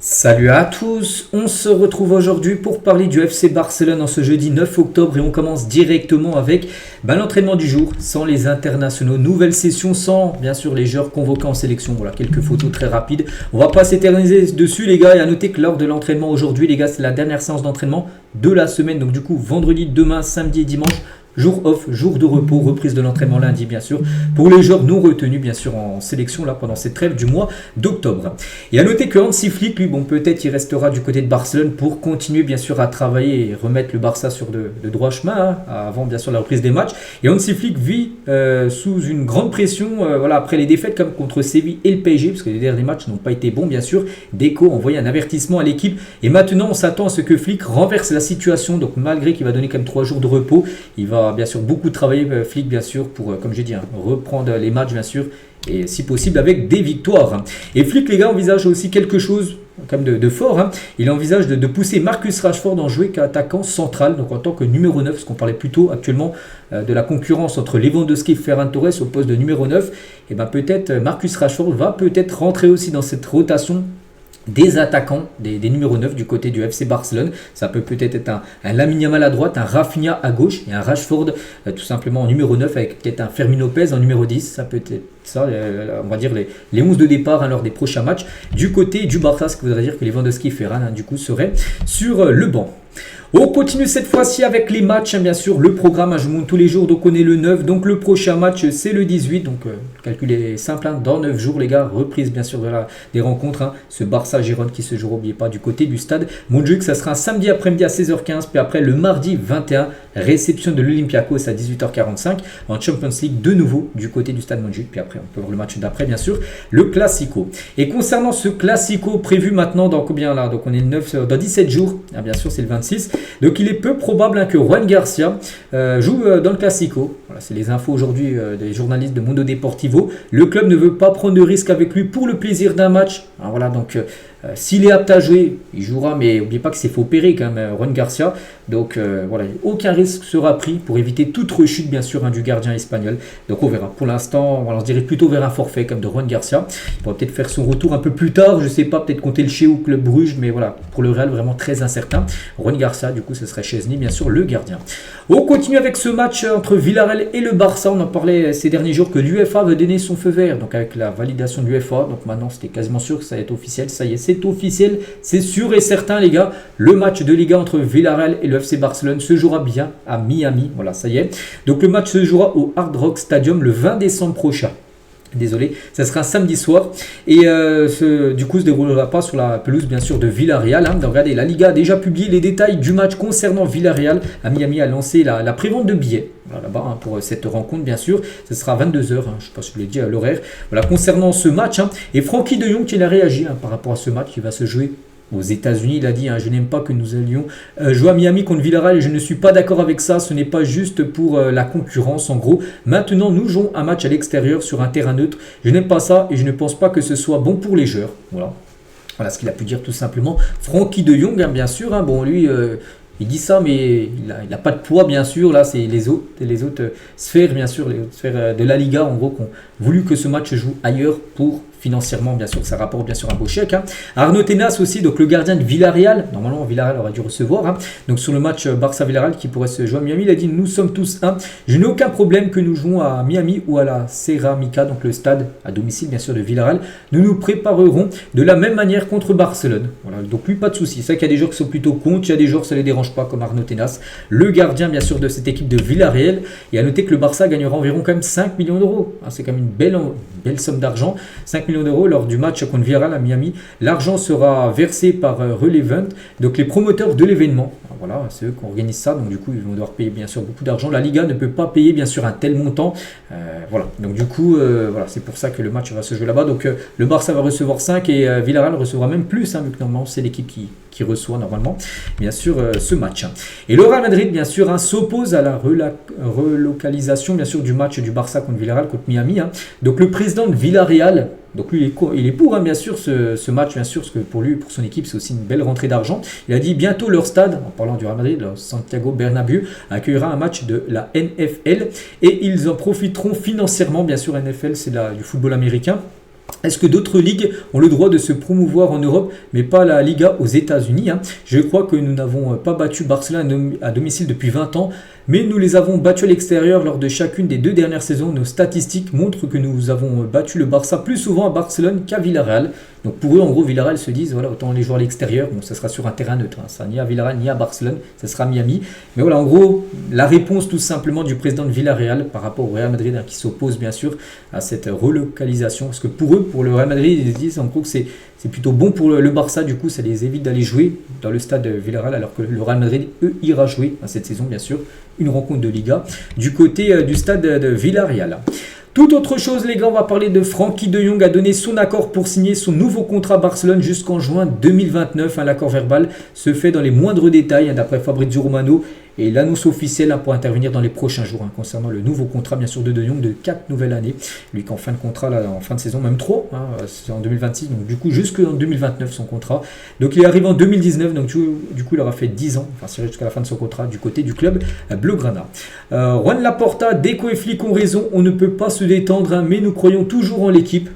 Salut à tous, on se retrouve aujourd'hui pour parler du FC Barcelone en ce jeudi 9 octobre et on commence directement avec l'entraînement du jour, sans les internationaux, nouvelle session sans bien sûr les joueurs convoqués en sélection. Voilà, quelques photos très rapides, on va pas s'éterniser dessus les gars, et à noter que lors de l'entraînement aujourd'hui les gars, c'est la dernière séance d'entraînement de la semaine, donc du coup vendredi, demain, samedi et dimanche. Jour off, jour de repos, reprise de l'entraînement lundi bien sûr, pour les joueurs non retenus bien sûr en sélection là pendant cette trêve du mois d'octobre. Et à noter que Hansi Flick, lui, peut-être il restera du côté de Barcelone pour continuer bien sûr à travailler et remettre le Barça sur de droit chemin avant bien sûr la reprise des matchs. Et Hansi Flick vit sous une grande pression après les défaites comme contre Séville et le PSG, parce que les derniers matchs n'ont pas été bons bien sûr. Deco a envoyé un avertissement à l'équipe et maintenant on s'attend à ce que Flick renverse la situation, donc malgré qu'il va donner quand même 3 jours de repos, il va bien sûr beaucoup travailler Flick bien sûr pour, comme j'ai dit, reprendre les matchs bien sûr et si possible avec des victoires. Et Flick les gars envisage aussi quelque chose comme de fort. Il envisage de pousser Marcus Rashford en jouer qu'attaquant central, donc en tant que numéro 9, parce qu'on parlait plutôt actuellement de la concurrence entre Lewandowski et Ferran Torres au poste de numéro 9. Et peut-être Marcus Rashford va peut-être rentrer aussi dans cette rotation des attaquants, des numéros 9 du côté du FC Barcelone. Ça peut peut-être être un Lamine Yamal à droite, un Rafinha à gauche et un Rashford tout simplement en numéro 9 avec peut-être un Fermin Lopez en numéro 10. Ça peut être ça, on va dire les 11 de départ lors des prochains matchs. Du côté du Barça, ce qui voudrait dire que Lewandowski et Ferran du coup seraient sur le banc. On continue cette fois-ci avec les matchs, bien sûr, le programme, je vous montre tous les jours, donc on est le 9, donc le prochain match c'est le 18, donc le calcul est simple, dans 9 jours les gars, reprise bien sûr des rencontres, ce Barça-Gérone qui se jouera, n'oubliez pas, du côté du stade Montjuïc, ça sera un samedi après-midi à 16h15, puis après le mardi 21, réception de l'Olympiakos à 18h45, en Champions League de nouveau du côté du stade Montjuïc, puis après on peut voir le match d'après bien sûr, le Classico. Et concernant ce Classico prévu maintenant dans combien là, donc on est le 9, dans 17 jours, bien sûr c'est le 26, donc il est peu probable que Juan Garcia joue dans le Classico. Voilà, c'est les infos aujourd'hui des journalistes de Mundo Deportivo. Le club ne veut pas prendre de risque avec lui pour le plaisir d'un match. Alors voilà, donc s'il est apte à jouer, il jouera, mais n'oubliez pas que c'est faut opérer quand même Juan Garcia. Donc voilà, aucun risque sera pris pour éviter toute rechute bien sûr du gardien espagnol. Donc on verra. Pour l'instant, on se dirige plutôt vers un forfait comme de Juan Garcia. Il pourra peut-être faire son retour un peu plus tard, je ne sais pas, peut-être compter le chez ou Club Bruges, mais voilà, pour le Real vraiment très incertain. Juan Garcia, du coup, ce serait Chesney, bien sûr, le gardien. On continue avec ce match entre Villarreal et le Barça. On en parlait ces derniers jours que l'UEFA veut donner son feu vert, donc avec la validation de l'UEFA. Donc maintenant, c'était quasiment sûr que ça allait être officiel. Ça y est, c'est officiel, c'est sûr et certain, les gars. Le match de Liga entre Villarreal et le FC Barcelone se jouera bien à Miami. Voilà, ça y est. Donc le match se jouera au Hard Rock Stadium le 20 décembre prochain. Désolé, ça sera un samedi soir et du coup se déroulera pas sur la pelouse bien sûr de Villarreal. Donc, regardez, la Liga a déjà publié les détails du match concernant Villarreal. À Miami a lancé la prévente de billets là-bas pour cette rencontre bien sûr. Ce sera à 22h, je ne sais pas si je l'ai dit à l'horaire. Voilà, concernant ce match. Et Frenkie de Jong qui a réagi par rapport à ce match qui va se jouer aux États-Unis. Il a dit je n'aime pas que nous allions jouer à Miami contre Villarreal et je ne suis pas d'accord avec ça. Ce n'est pas juste pour la concurrence. En gros, maintenant nous jouons un match à l'extérieur sur un terrain neutre. Je n'aime pas ça et je ne pense pas que ce soit bon pour les joueurs. Voilà ce qu'il a pu dire tout simplement. Frenkie de Jong, bien sûr. Bon, lui. Il dit ça, mais il n'a pas de poids, bien sûr. Là, c'est les autres sphères, bien sûr, les autres sphères de la Liga, en gros, qui ont voulu que ce match se joue ailleurs pour financièrement, bien sûr, ça rapporte bien sûr un beau chèque. Arnaud Tenas aussi, donc le gardien de Villarreal. Normalement, Villarreal aurait dû recevoir. Donc sur le match Barça-Villarreal qui pourrait se jouer à Miami, il a dit nous sommes tous un. Je n'ai aucun problème que nous jouons à Miami ou à la Ceramica, donc le stade à domicile, bien sûr, de Villarreal. Nous nous préparerons de la même manière contre Barcelone. Voilà, donc lui, pas de souci. C'est vrai qu'il y a des joueurs qui sont plutôt contre, il y a des joueurs ça ne les dérange pas, comme Arnaud Tenas, le gardien, bien sûr, de cette équipe de Villarreal. Et à noter que le Barça gagnera environ quand même 5 millions d'euros. C'est quand même une belle somme d'argent. 5 millions d'euros lors du match contre Villarreal à Miami. L'argent sera versé par Relevant, donc les promoteurs de l'événement. Voilà, c'est eux qui organisent ça, donc du coup ils vont devoir payer bien sûr beaucoup d'argent. La Liga ne peut pas payer bien sûr un tel montant. Voilà, donc du coup voilà, c'est pour ça que le match va se jouer là-bas. Donc le Barça va recevoir 5 et Villarreal recevra même plus, vu que normalement c'est l'équipe qui reçoit normalement bien sûr ce match. Et le Real Madrid bien sûr s'oppose à la relocalisation bien sûr du match du Barça contre Villarreal contre Miami. Donc le président de Villarreal, donc lui il est pour bien sûr ce match bien sûr, parce que pour lui, pour son équipe c'est aussi une belle rentrée d'argent. Il a dit bientôt leur stade, en parlant du Real Madrid, le Santiago Bernabéu, accueillera un match de la NFL et ils en profiteront financièrement bien sûr. NFL c'est du football américain. Est-ce que d'autres ligues ont le droit de se promouvoir en Europe, mais pas la Liga aux États-Unis, hein? Je crois que nous n'avons pas battu Barcelone à domicile depuis 20 ans, mais nous les avons battus à l'extérieur lors de chacune des 2 dernières saisons. Nos statistiques montrent que nous avons battu le Barça plus souvent à Barcelone qu'à Villarreal. Donc pour eux, en gros, Villarreal se disent, voilà, autant les jouer à l'extérieur. Bon, ça sera sur un terrain neutre, hein. Ça sera ni à Villarreal ni à Barcelone, ça sera Miami. Mais voilà, en gros, la réponse tout simplement du président de Villarreal par rapport au Real Madrid, hein, qui s'oppose bien sûr à cette relocalisation. Parce que pour eux, pour le Real Madrid, ils disent en gros que c'est plutôt bon pour le Barça, du coup ça les évite d'aller jouer dans le stade de Villarreal, alors que le Real Madrid, eux, ira jouer hein, cette saison bien sûr, une rencontre de Liga du côté du stade de Villarreal. Toute autre chose les gars, on va parler de Frenkie de Jong a donné son accord pour signer son nouveau contrat à Barcelone jusqu'en juin 2029. Hein, l'accord verbal se fait dans les moindres détails hein, d'après Fabrizio Romano. Et l'annonce officielle pour intervenir dans les prochains jours hein, concernant le nouveau contrat bien sûr de Jong de 4 nouvelles années. Lui qui en fin de contrat, là, en fin de saison, même 3, hein, c'est en 2026, donc du coup jusqu'en 2029 son contrat. Donc il arrive en 2019, donc du coup il aura fait 10 ans, enfin c'est jusqu'à la fin de son contrat du côté du club Blaugrana. Juan Laporta, Deco et Flick ont raison, on ne peut pas se détendre, hein, mais nous croyons toujours en l'équipe,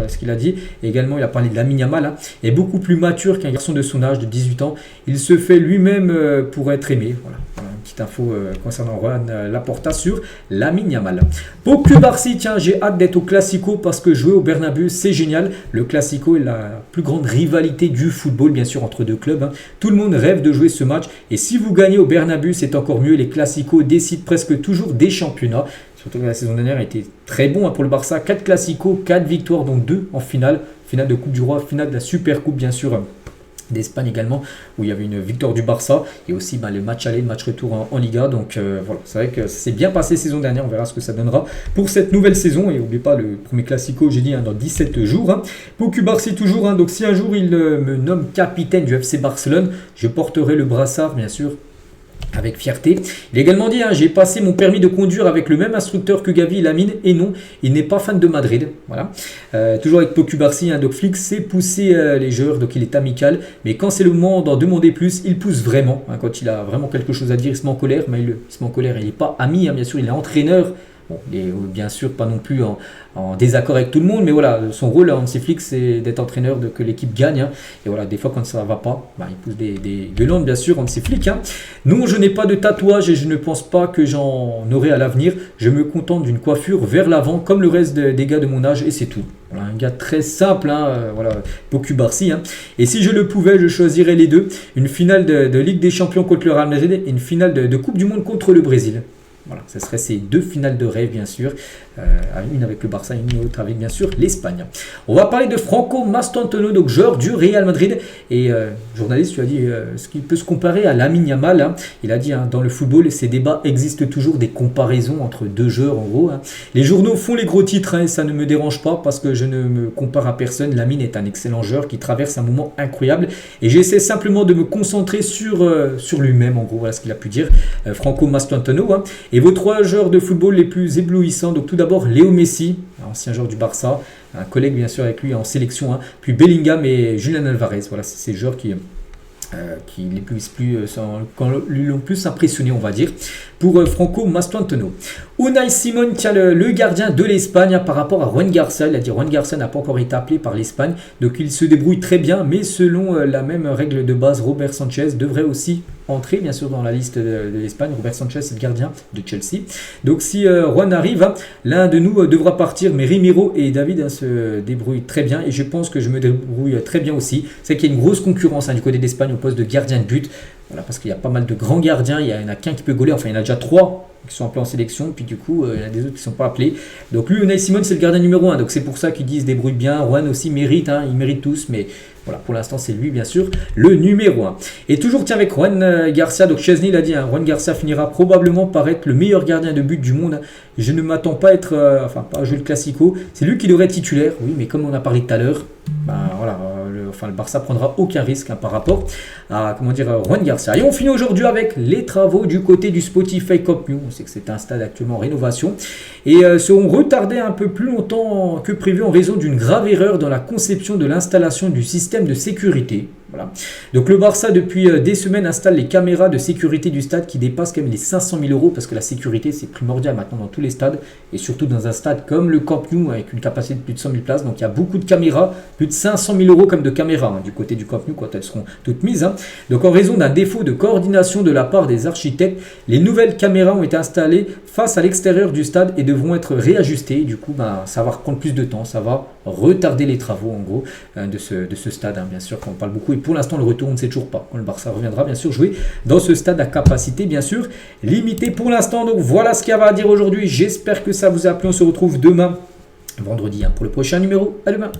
ce qu'il a dit. Et également il a parlé de Lamine Yamal, hein, est beaucoup plus mature qu'un garçon de son âge de 18 ans. Il se fait lui-même pour être aimé, voilà. Petite info concernant Juan Laporta sur Lamine Yamal. Pour Cubarsí, tiens, j'ai hâte d'être au Classico parce que jouer au Bernabéu, c'est génial. Le Classico est la plus grande rivalité du football, bien sûr, entre deux clubs. Hein. Tout le monde rêve de jouer ce match. Et si vous gagnez au Bernabéu, c'est encore mieux. Les Classicos décident presque toujours des championnats. Surtout que la saison dernière a été très bon hein, pour le Barça. 4 Classicos, 4 victoires, donc 2 en finale. Finale de Coupe du Roi, finale de la Super Coupe, bien sûr. D'Espagne également, où il y avait une victoire du Barça et aussi le match aller, le match retour en Liga. Donc voilà, c'est vrai que ça s'est bien passé saison dernière, on verra ce que ça donnera pour cette nouvelle saison. Et n'oubliez pas le premier Classico, j'ai dit, hein, dans 17 jours. Hein. Pour Cubarsí toujours, hein, donc si un jour il me nomme capitaine du FC Barcelone, je porterai le brassard bien sûr avec fierté. Il a également dit, hein, j'ai passé mon permis de conduire avec le même instructeur que Gavi et Lamine, et non, il n'est pas fan de Madrid. Voilà. Toujours avec Pau Cubarsí, hein, donc Flick sait pousser les joueurs, donc il est amical, mais quand c'est le moment d'en demander plus, il pousse vraiment. Hein, quand il a vraiment quelque chose à dire, il se met en colère, mais il se met en colère, il n'est pas ami, hein, bien sûr, il est entraîneur. Bon, il est bien sûr pas non plus en désaccord avec tout le monde, mais voilà, son rôle à Hansi Flick, c'est d'être entraîneur, de que l'équipe gagne. Hein. Et voilà, des fois quand ça va pas, il pousse des gueulantes, bien sûr, Hansi Flick. Hein. Non, je n'ai pas de tatouage et je ne pense pas que j'en aurai à l'avenir. Je me contente d'une coiffure vers l'avant, comme le reste des gars de mon âge, et c'est tout. Voilà, un gars très simple, hein, voilà, Pau Cubarsí. Hein. Et si je le pouvais, je choisirais les deux. Une finale de Ligue des Champions contre le Real Madrid et une finale de Coupe du Monde contre le Brésil. Voilà, ce serait ces 2 finales de rêve, bien sûr. Une avec le Barça et une autre avec, bien sûr, l'Espagne. On va parler de Franco Mastantuono, donc joueur du Real Madrid. Et journaliste, tu as dit ce qu'il peut se comparer à Lamine Yamal. Hein. Il a dit, hein, dans le football, ces débats existent toujours, des comparaisons entre 2 joueurs, en gros. Hein. Les journaux font les gros titres, hein, et ça ne me dérange pas parce que je ne me compare à personne. Lamine est un excellent joueur qui traverse un moment incroyable. Et j'essaie simplement de me concentrer sur lui-même, en gros. Voilà ce qu'il a pu dire, Franco Mastantuono. Hein. Et vos 3 joueurs de football les plus éblouissants, donc tout d'abord Léo Messi, ancien joueur du Barça, un collègue bien sûr avec lui en sélection, hein, puis Bellingham et Julián Alvarez. Voilà, c'est ces joueurs qui lui l'ont plus impressionné, on va dire, pour Franco Mastantuono. Unai Simon tient le gardien de l'Espagne, hein, par rapport à Juan Garcia. Il a dit Juan Garcia n'a pas encore été appelé par l'Espagne, donc il se débrouille très bien, mais selon la même règle de base, Robert Sanchez devrait aussi entrer bien sûr dans la liste de l'Espagne. Robert Sanchez, c'est le gardien de Chelsea. Donc si Juan arrive, hein, l'un de nous devra partir, mais Ramiro et David, hein, se débrouillent très bien, et je pense que je me débrouille très bien aussi. C'est qu'il y a une grosse concurrence, hein, du côté d'Espagne au poste de gardien de but. Voilà, parce qu'il y a pas mal de grands gardiens, il y en a qu'un qui peut gauler, enfin il y en a déjà 3 qui sont appelés en sélection, puis du coup il y en a des autres qui ne sont pas appelés. Donc lui, Unai Simon, c'est le gardien numéro 1, donc c'est pour ça qu'ils disent débrouille bien. Juan aussi mérite, hein, ils méritent tous, mais voilà, pour l'instant c'est lui bien sûr le numéro 1. Et toujours tiens avec Juan Garcia, donc Chesney il a dit, hein, Juan Garcia finira probablement par être le meilleur gardien de but du monde. Je ne m'attends pas à être, pas à jouer le Classico, c'est lui qui devrait être titulaire, oui, mais comme on a parlé tout à l'heure, voilà, le Barça prendra aucun risque, hein, par rapport à Juan Garcia. Et on finit aujourd'hui avec les travaux du côté du Spotify Camp Nou. On sait que c'est un stade actuellement en rénovation et seront retardés un peu plus longtemps que prévu en raison d'une grave erreur dans la conception de l'installation du système de sécurité. Voilà. Donc le Barça depuis des semaines installe les caméras de sécurité du stade qui dépassent quand même les 500 000 euros parce que la sécurité c'est primordial maintenant dans tous les stades et surtout dans un stade comme le Camp Nou avec une capacité de plus de 100 000 places. Donc il y a beaucoup de caméras, plus de 500 000 euros comme de caméras du côté du Camp Nou quand elles seront toutes mises. Donc en raison d'un défaut de coordination de la part des architectes, les nouvelles caméras ont été installées face à l'extérieur du stade et devront être réajustées. Du coup ça va prendre plus de temps, ça va retarder les travaux en gros de ce stade bien sûr quand on parle beaucoup. Et pour l'instant, le retour, on ne sait toujours pas. Quand le Barça reviendra, bien sûr, jouer dans ce stade à capacité, bien sûr, limitée pour l'instant. Donc voilà ce qu'il y avait à dire aujourd'hui. J'espère que ça vous a plu. On se retrouve demain, vendredi, pour le prochain numéro. À demain.